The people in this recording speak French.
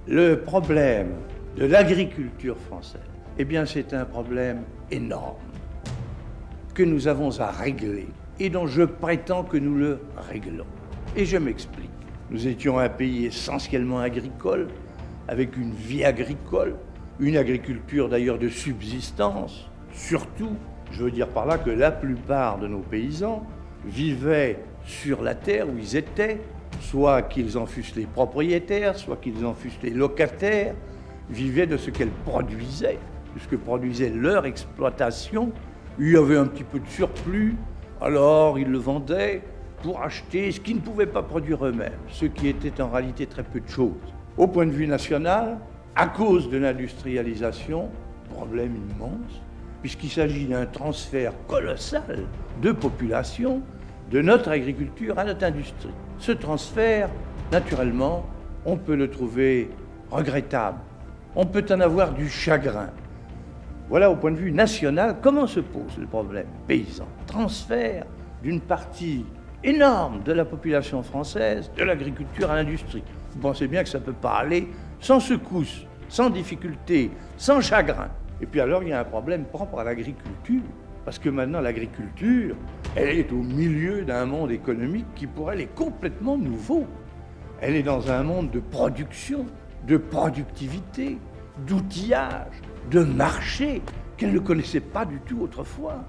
Le problème de l'agriculture française, eh bien c'est un problème énorme que nous avons à régler et dont je prétends que nous le réglons. Et je m'explique. Nous étions un pays essentiellement agricole, avec une vie agricole, une agriculture d'ailleurs de subsistance. Surtout, je veux dire par là que la plupart de nos paysans vivaient sur la terre où ils étaient, soit qu'ils en fussent les propriétaires, soit qu'ils en fussent les locataires, vivaient de ce qu'elles produisaient, de ce que produisait leur exploitation. Il y avait un petit peu de surplus, alors ils le vendaient pour acheter ce qu'ils ne pouvaient pas produire eux-mêmes, ce qui était en réalité très peu de choses. Au point de vue national, à cause de l'industrialisation, problème immense, puisqu'il s'agit d'un transfert colossal de population de notre agriculture à notre industrie. Ce transfert, naturellement, on peut le trouver regrettable. On peut en avoir du chagrin. Voilà, au point de vue national, comment se pose le problème paysan. Transfert d'une partie énorme de la population française de l'agriculture à l'industrie. Vous pensez bien que ça ne peut pas aller sans secousse, sans difficulté, sans chagrin. Et puis alors, il y a un problème propre à l'agriculture. Parce que maintenant, l'agriculture, elle est au milieu d'un monde économique qui, pour elle, est complètement nouveau. Elle est dans un monde de production, de productivité, d'outillage, de marché, qu'elle ne connaissait pas du tout autrefois.